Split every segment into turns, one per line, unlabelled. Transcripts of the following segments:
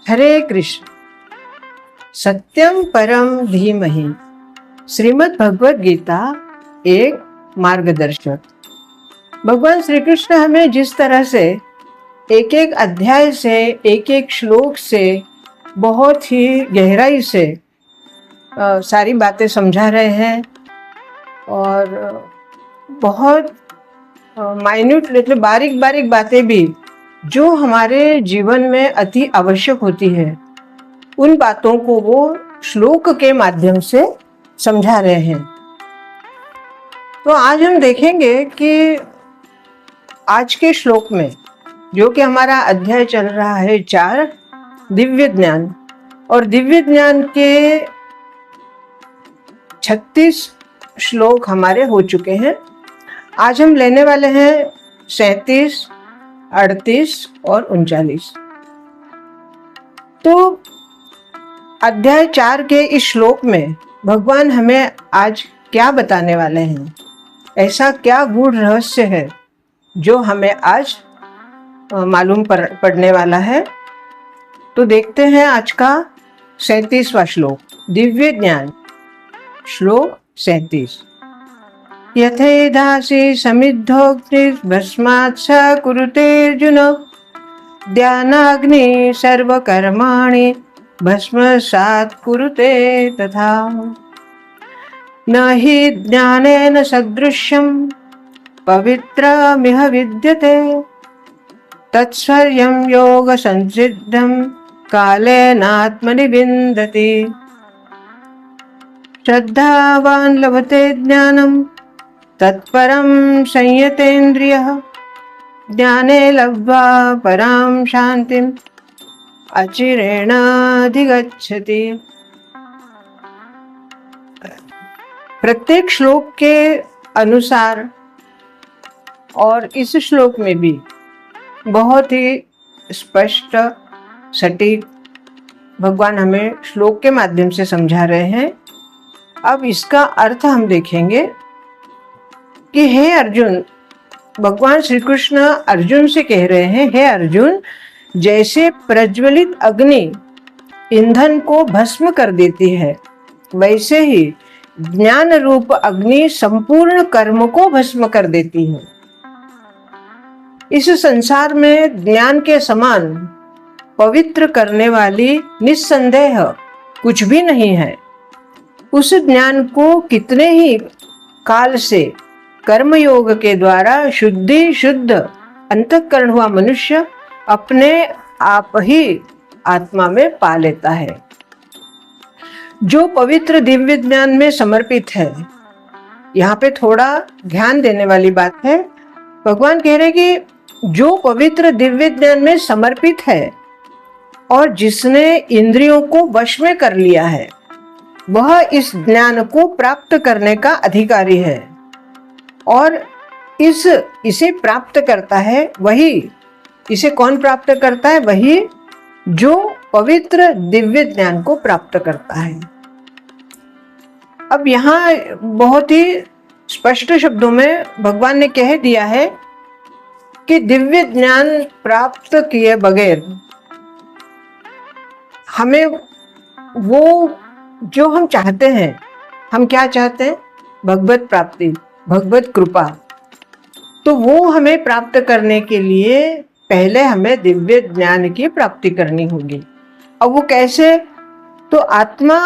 हरे कृष्ण। सत्यम परम धीमहि। श्रीमद् भगवद गीता एक मार्गदर्शक। भगवान श्री कृष्ण हमें जिस तरह से एक एक अध्याय से, एक एक श्लोक से बहुत ही गहराई से सारी बातें समझा रहे हैं और बहुत माइन्यूट मतलब बारीक बारीक बातें भी जो हमारे जीवन में अति आवश्यक होती है, उन बातों को वो श्लोक के माध्यम से समझा रहे हैं। तो आज हम देखेंगे कि आज के श्लोक में जो कि हमारा अध्याय चल रहा है 4 दिव्य ज्ञान, और दिव्य ज्ञान के 36 श्लोक हमारे हो चुके हैं। आज हम लेने वाले हैं 37, 38 और 39। तो अध्याय 4 के इस श्लोक में भगवान हमें आज क्या बताने वाले हैं, ऐसा क्या गूढ़ रहस्य है जो हमें आज मालूम पड़ने वाला है। तो देखते हैं आज का 37वां श्लोक, दिव्य ज्ञान। श्लोक 37। यथेधासि समिद्धोऽग्निर्भस्मात् स कुरुते अर्जुन, ध्यानाग्नि सर्वकर्माणि भस्मसात् कुरुते तथा। न हि ज्ञानेन सदृशं पवित्रमिह विद्यते, तत्स्वर्यं योगसंसिद्धं कालेनात्मनि विन्दति। श्रद्धावान् लभते ज्ञानं तत्परं संयतेन्द्रियः, ज्ञाने लब्ध्वा परां शान्तिम् अचिरेण अधिगच्छति। प्रत्येक श्लोक के अनुसार और इस श्लोक में भी बहुत ही स्पष्ट सटीक भगवान हमें श्लोक के माध्यम से समझा रहे हैं। अब इसका अर्थ हम देखेंगे कि हे अर्जुन, भगवान श्री कृष्ण अर्जुन से कह रहे हैं, हे अर्जुन, जैसे प्रज्वलित अग्नि ईंधन को भस्म कर देती है, वैसे ही ज्ञान रूप अग्नि संपूर्ण कर्म को भस्म कर देती है। इस संसार में ज्ञान के समान पवित्र करने वाली निस्संदेह कुछ भी नहीं है। उस ज्ञान को कितने ही काल से कर्मयोग के द्वारा शुद्ध अंतःकरण हुआ मनुष्य अपने आप ही आत्मा में पा लेता है। जो पवित्र दिव्य ज्ञान में समर्पित है, यहाँ पे थोड़ा ध्यान देने वाली बात है। भगवान कह रहे कि जो पवित्र दिव्य ज्ञान में समर्पित है और जिसने इंद्रियों को वश में कर लिया है, वह इस ज्ञान को प्राप्त करने का अधिकारी है। और इसे प्राप्त करता है वही, इसे कौन प्राप्त करता है? वही जो पवित्र दिव्य ज्ञान को प्राप्त करता है। अब यहाँ बहुत ही स्पष्ट शब्दों में भगवान ने कह दिया है कि दिव्य ज्ञान प्राप्त किए बगैर हमें वो जो हम चाहते हैं, हम क्या चाहते हैं? भगवत प्राप्ति, भगवत कृपा। तो वो हमें प्राप्त करने के लिए पहले हमें दिव्य ज्ञान की प्राप्ति करनी होगी। अब वो कैसे? तो आत्मा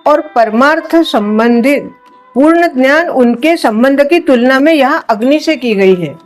और परमार्थ संबंधित पूर्ण ज्ञान, उनके संबंध की तुलना में यहाँ अग्नि से की गई है,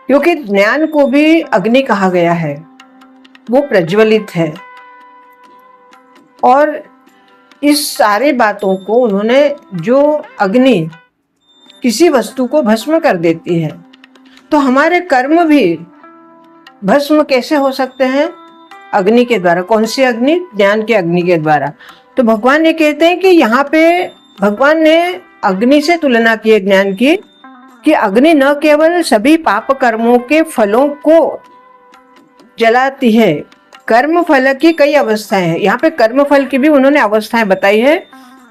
क्योंकि ज्ञान को भी अग्नि कहा गया है, वो प्रज्वलित है। और इस सारी बातों को उन्होंने, जो अग्नि किसी वस्तु को भस्म कर देती है, तो हमारे कर्म भी भस्म कैसे हो सकते हैं? अग्नि के द्वारा। कौन सी अग्नि? ज्ञान के अग्नि के द्वारा। तो भगवान ये कहते हैं कि यहाँ पे भगवान ने अग्नि से तुलना की है ज्ञान की, कि अग्नि न केवल सभी पाप कर्मों के फलों को जलाती है, कर्म फल की कई अवस्थाएं हैं। यहाँ पे कर्म फल की भी उन्होंने अवस्थाएं बताई है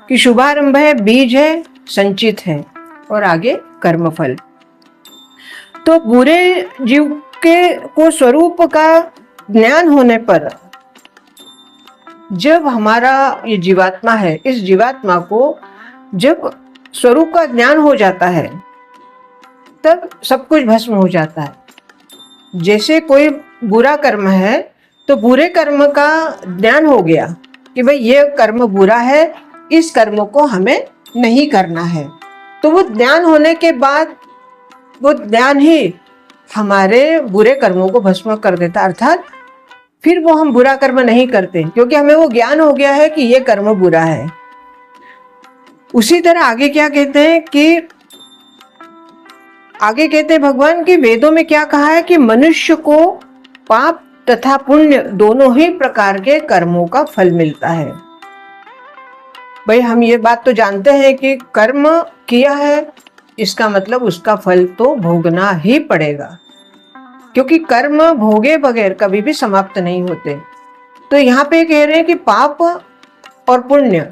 कि शुभारंभ है, बीज है, संचित है, और आगे कर्म फल। तो बुरे जीव के को स्वरूप का ज्ञान होने पर जब हमारा ये जीवात्मा है, इस जीवात्मा को जब स्वरूप का ज्ञान हो जाता है तब सब कुछ भस्म हो जाता है। जैसे कोई बुरा कर्म है तो बुरे कर्म का ज्ञान हो गया कि भाई ये कर्म बुरा है, इस कर्म को हमें नहीं करना है। तो वो ज्ञान होने के बाद वो ज्ञान ही हमारे बुरे कर्मों को भस्म कर देता, अर्थात फिर वो हम बुरा कर्म नहीं करते क्योंकि हमें वो ज्ञान हो गया है कि ये कर्म बुरा है। उसी तरह आगे क्या कहते हैं कि आगे कहते हैं भगवान की वेदों में क्या कहा है कि मनुष्य को पाप तथा पुण्य दोनों ही प्रकार के कर्मों का फल मिलता है। भाई हम ये बात तो जानते हैं कि कर्म किया है इसका मतलब उसका फल तो भोगना ही पड़ेगा, क्योंकि कर्म भोगे बगैर कभी भी समाप्त नहीं होते। तो यहाँ पे कह रहे हैं कि पाप और पुण्य,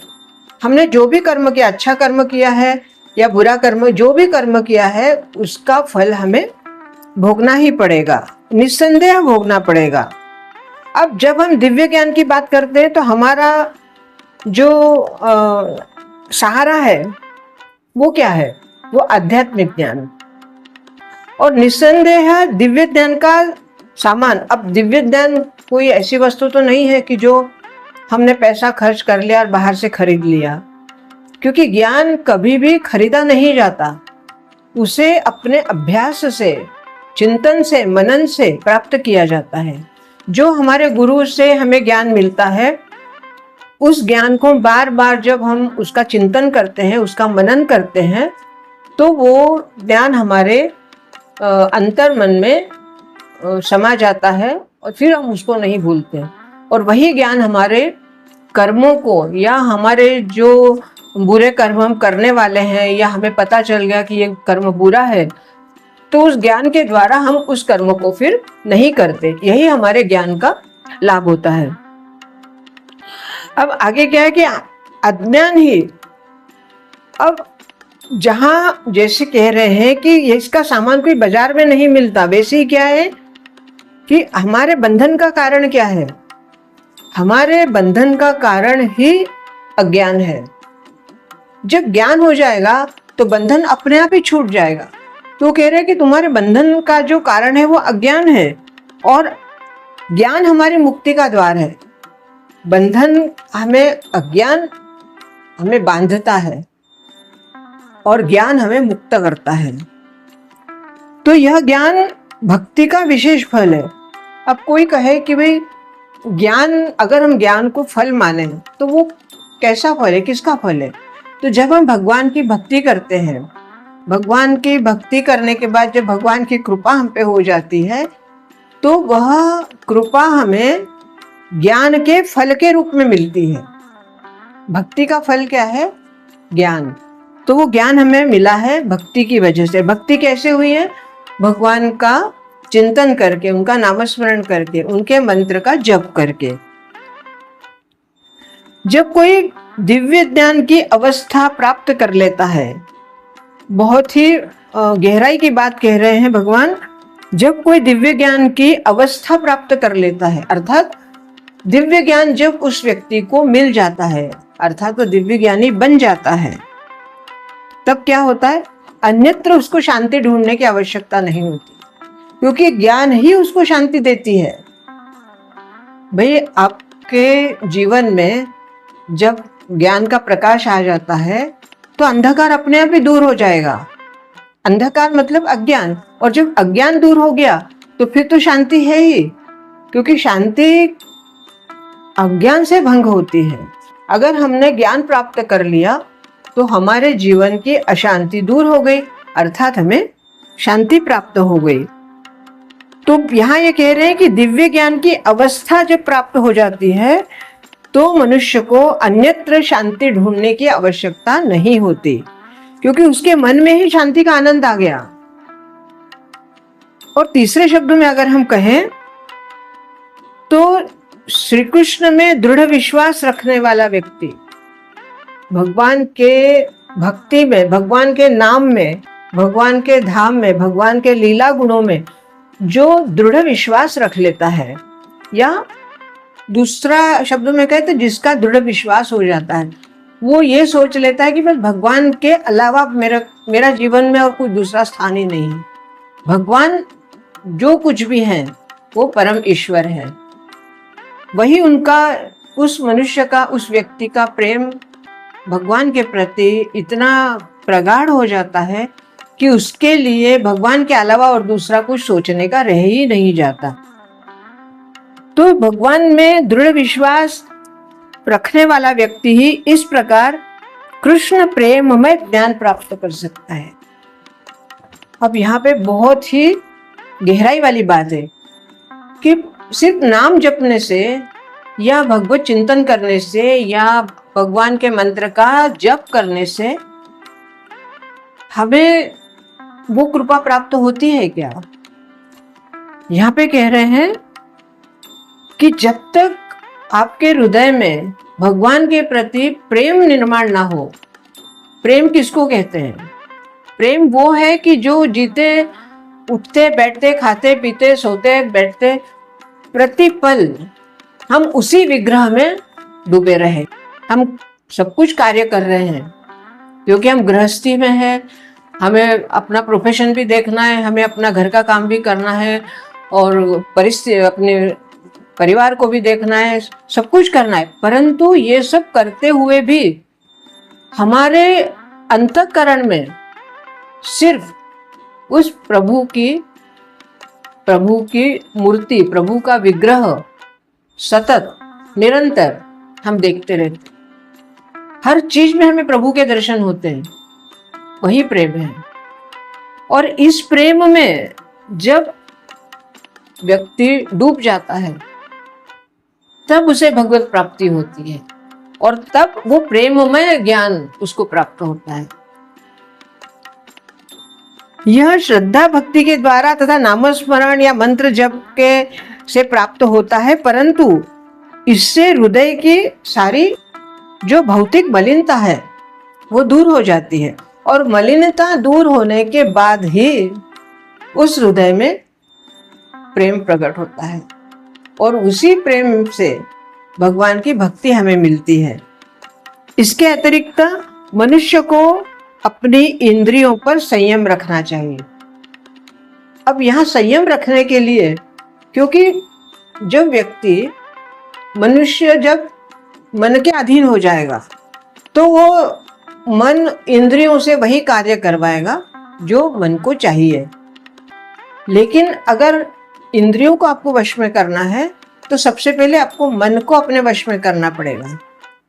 हमने जो भी कर्म किया, अच्छा कर्म किया है या बुरा कर्म, जो भी कर्म किया है उसका फल हमें भोगना ही पड़ेगा, निस्संदेह भोगना पड़ेगा। अब जब हम दिव्य ज्ञान की बात करते हैं तो हमारा जो सहारा है वो क्या है? वो आध्यात्मिक ज्ञान। और निस्संदेह दिव्य ज्ञान का सामान, अब दिव्य ज्ञान कोई ऐसी वस्तु तो नहीं है कि जो हमने पैसा खर्च कर लिया और बाहर से खरीद लिया, क्योंकि ज्ञान कभी भी खरीदा नहीं जाता, उसे अपने अभ्यास से, चिंतन से, मनन से प्राप्त किया जाता है। जो हमारे गुरु से हमें ज्ञान मिलता है उस ज्ञान को बार बार जब हम उसका चिंतन करते हैं, उसका मनन करते हैं, तो वो ज्ञान हमारे अंतर मन में समा जाता है और फिर हम उसको नहीं भूलते। और वही ज्ञान हमारे कर्मों को, या हमारे जो बुरे कर्म हम करने वाले हैं या हमें पता चल गया कि ये कर्म बुरा है, तो उस ज्ञान के द्वारा हम उस कर्म को फिर नहीं करते। यही हमारे ज्ञान का लाभ होता है। अब आगे क्या है कि अज्ञान ही, अब जहां जैसे कह रहे हैं कि इसका सामान कोई बाजार में नहीं मिलता, वैसे ही क्या है कि हमारे बंधन का कारण क्या है? हमारे बंधन का कारण ही अज्ञान है। जब ज्ञान हो जाएगा तो बंधन अपने आप ही छूट जाएगा। तो कह रहे हैं कि तुम्हारे बंधन का जो कारण है वो अज्ञान है, और ज्ञान हमारी मुक्ति का द्वार है। बंधन हमें, अज्ञान हमें बांधता है और ज्ञान हमें मुक्त करता है। तो यह ज्ञान भक्ति का विशेष फल है। अब कोई कहे कि भाई ज्ञान, अगर हम ज्ञान को फल माने तो वो कैसा फल है, किसका फल है? तो जब हम भगवान की भक्ति करते हैं, भगवान की भक्ति करने के बाद जब भगवान की कृपा हम पे हो जाती है, तो वह कृपा हमें ज्ञान के फल के रूप में मिलती है। भक्ति का फल क्या है? ज्ञान। तो वो ज्ञान हमें मिला है भक्ति की वजह से। भक्ति कैसे हुई है? भगवान का चिंतन करके, उनका नामस्मरण करके, उनके मंत्र का जप करके। जब कोई दिव्य ज्ञान की अवस्था प्राप्त कर लेता है, बहुत ही गहराई की बात कह रहे हैं भगवान, जब कोई दिव्य ज्ञान की अवस्था प्राप्त कर लेता है, अर्थात दिव्य ज्ञान जब उस व्यक्ति को मिल जाता है, अर्थात वो दिव्य ज्ञानी बन जाता है, तब क्या होता है? अन्यत्र उसको शांति ढूंढने की आवश्यकता नहीं होती, क्योंकि ज्ञान ही उसको शांति देती है। भाई आपके जीवन में जब ज्ञान का प्रकाश आ जाता है तो अंधकार अपने आप ही दूर हो जाएगा। अंधकार मतलब अज्ञान, और जब अज्ञान दूर हो गया तो फिर तो शांति है ही, क्योंकि शांति अज्ञान से भंग होती है। अगर हमने ज्ञान प्राप्त कर लिया तो हमारे जीवन की अशांति दूर हो गई, अर्थात हमें शांति प्राप्त हो गई। तो यहाँ ये कह रहे हैं कि दिव्य ज्ञान की अवस्था जब प्राप्त हो जाती है तो मनुष्य को अन्यत्र शांति ढूंढने की आवश्यकता नहीं होती, क्योंकि उसके मन में ही शांति का आनंद आ गया। और तीसरे शब्दों में अगर हम कहें तो श्री कृष्ण में दृढ़ विश्वास रखने वाला व्यक्ति भगवान के भक्ति में, भगवान के नाम में, भगवान के धाम में, भगवान के लीला गुणों में जो दृढ़ विश्वास रख लेता है, या दूसरा शब्दों में कहे तो जिसका दृढ़ विश्वास हो जाता है, वो ये सोच लेता है कि बस भगवान के अलावा मेरा जीवन में और कोई दूसरा स्थान ही नहीं है। भगवान जो कुछ भी है वो परम ईश्वर है। वही उनका, उस मनुष्य का, उस व्यक्ति का प्रेम भगवान के प्रति इतना प्रगाढ़ हो जाता है कि उसके लिए भगवान के अलावा और दूसरा कुछ सोचने का रह ही नहीं जाता। तो भगवान में दृढ़ विश्वास रखने वाला व्यक्ति ही इस प्रकार कृष्ण प्रेममय ज्ञान प्राप्त कर सकता है। अब यहाँ पे बहुत ही गहराई वाली बात है कि सिर्फ नाम जपने से या भगवत चिंतन करने से या भगवान के मंत्र का जप करने से हमें वो कृपा प्राप्त होती है क्या? यहाँ पे कह रहे हैं कि जब तक आपके हृदय में भगवान के प्रति प्रेम निर्माण ना हो। प्रेम किसको कहते हैं? प्रेम वो है कि जो जीते उठते बैठते खाते पीते सोते बैठते प्रतिपल हम उसी विग्रह में डूबे रहे। हम सब कुछ कार्य कर रहे हैं क्योंकि हम गृहस्थी में हैं, हमें अपना प्रोफेशन भी देखना है, हमें अपना घर का काम भी करना है और परिस्थिति अपने परिवार को भी देखना है, सब कुछ करना है। परंतु ये सब करते हुए भी हमारे अंतःकरण में सिर्फ उस प्रभु की मूर्ति, प्रभु का विग्रह सतत निरंतर हम देखते रहते। हर चीज में हमें प्रभु के दर्शन होते हैं, वही प्रेम है। और इस प्रेम में जब व्यक्ति डूब जाता है तब उसे भगवत प्राप्ति होती है और तब वो प्रेममय ज्ञान उसको प्राप्त होता है। यह श्रद्धा भक्ति के द्वारा तथा नामस्मरण या मंत्र जप के से प्राप्त होता है, परंतु इससे हृदय की सारी जो भौतिक मलिनता है वो दूर हो जाती है और मलिनता दूर होने के बाद ही उस हृदय में प्रेम प्रकट होता है और उसी प्रेम से भगवान की भक्ति हमें मिलती है। इसके अतिरिक्त मनुष्य को अपनी इंद्रियों पर संयम रखना चाहिए। अब यहाँ संयम रखने के लिए, क्योंकि जब व्यक्ति मनुष्य जब मन के अधीन हो जाएगा तो वो मन इंद्रियों से वही कार्य करवाएगा जो मन को चाहिए। लेकिन अगर इंद्रियों को आपको वश में करना है तो सबसे पहले आपको मन को अपने वश में करना पड़ेगा।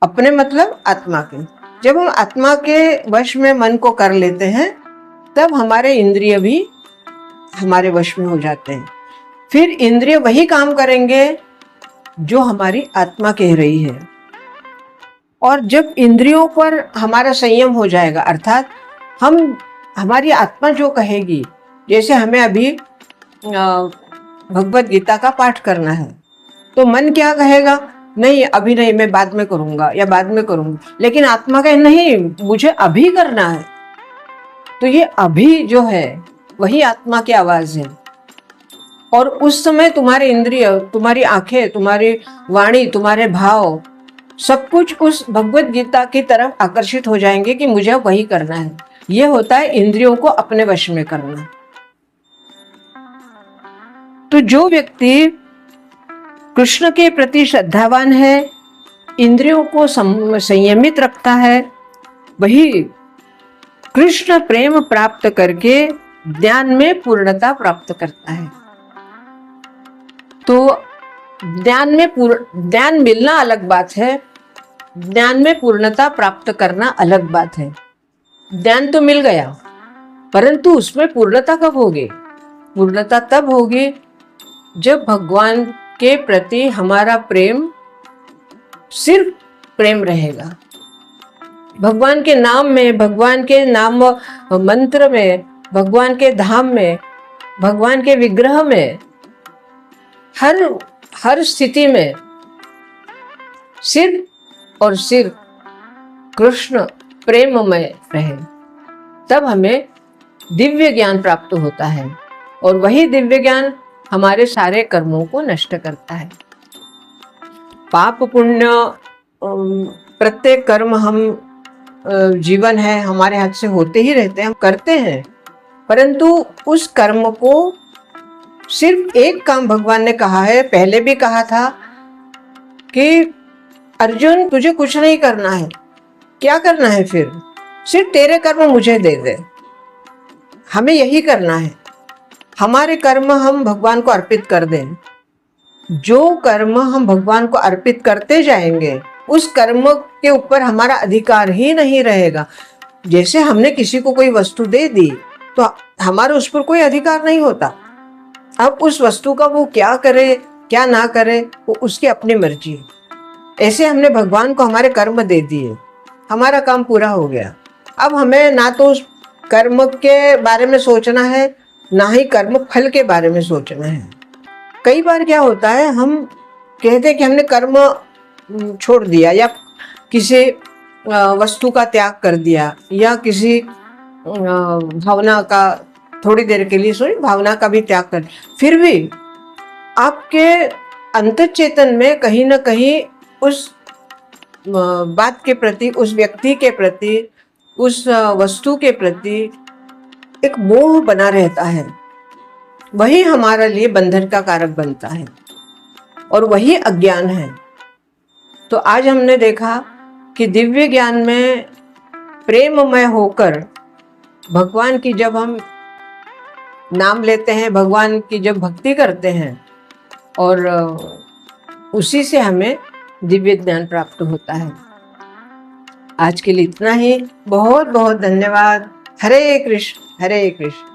अपने मतलब आत्मा के। जब हम आत्मा के वश में मन को कर लेते हैं तब हमारे इंद्रिय भी हमारे वश में हो जाते हैं। फिर इंद्रिय वही काम करेंगे जो हमारी आत्मा कह रही है। और जब इंद्रियों पर हमारा संयम हो जाएगा, अर्थात हमारी आत्मा जो कहेगी, जैसे हमें अभी भगवत गीता का पाठ करना है तो मन क्या कहेगा? नहीं, अभी नहीं, मैं बाद में करूंगा या बाद में करूंगी। लेकिन आत्मा कहे नहीं, मुझे अभी करना है। तो ये अभी जो है वही आत्मा की आवाज है। और उस समय तुम्हारे इंद्रिय, तुम्हारी आंखें, तुम्हारी वाणी, तुम्हारे भाव सब कुछ उस भगवत गीता की तरफ आकर्षित हो जाएंगे कि मुझे वही करना है। यह होता है इंद्रियों को अपने वश में करना। तो जो व्यक्ति कृष्ण के प्रति श्रद्धावान है, इंद्रियों को संयमित रखता है, वही कृष्ण प्रेम प्राप्त करके ज्ञान में पूर्णता प्राप्त करता है। तो ज्ञान मिलना अलग बात है, ज्ञान में पूर्णता प्राप्त करना अलग बात है। ज्ञान तो मिल गया, परंतु उसमें पूर्णता कब होगी? पूर्णता तब होगी जब भगवान के प्रति हमारा प्रेम सिर्फ प्रेम रहेगा। भगवान के नाम में, भगवान के नाम मंत्र में, भगवान के धाम में, भगवान के विग्रह में, हर स्थिति में सिर्फ और सिर्फ कृष्ण प्रेममय रहे, तब हमें दिव्य ज्ञान प्राप्त होता है और वही दिव्य ज्ञान हमारे सारे कर्मों को नष्ट करता है। पाप पुण्य प्रत्येक कर्म हम जीवन है हमारे हाथ से होते ही रहते हैं, हम करते हैं, परंतु उस कर्म को सिर्फ एक काम भगवान ने कहा है, पहले भी कहा था कि अर्जुन तुझे कुछ नहीं करना है। क्या करना है फिर? सिर्फ तेरे कर्म मुझे दे दे, हमें यही करना है। हमारे कर्म हम भगवान को अर्पित कर दें। जो कर्म हम भगवान को अर्पित करते जाएंगे उस कर्म के ऊपर हमारा अधिकार ही नहीं रहेगा। जैसे हमने किसी को कोई वस्तु दे दी तो हमारा उस पर कोई अधिकार नहीं होता। अब उस वस्तु का वो क्या करे क्या ना करे वो उसकी अपनी मर्जी है। ऐसे हमने भगवान को हमारे कर्म दे दिए, हमारा काम पूरा हो गया। अब हमें ना तो उस कर्म के बारे में सोचना है, ना ही कर्म फल के बारे में सोचना है। कई बार क्या होता है, हम कहते हैं कि हमने कर्म छोड़ दिया या किसी वस्तु का त्याग कर दिया या किसी भावना का थोड़ी देर के लिए भावना का भी त्याग कर, फिर भी आपके अंतःचेतन में कहीं ना कहीं उस बात के प्रति, उस व्यक्ति के प्रति, उस वस्तु के प्रति एक मोह बना रहता है। वही हमारे लिए बंधन का कारक बनता है और वही अज्ञान है। तो आज हमने देखा कि दिव्य ज्ञान में प्रेममय होकर भगवान की जब हम नाम लेते हैं, भगवान की जब भक्ति करते हैं और उसी से हमें दिव्य ज्ञान प्राप्त होता है। आज के लिए इतना ही। बहुत बहुत धन्यवाद। हरे कृष्ण हरे कृष्ण।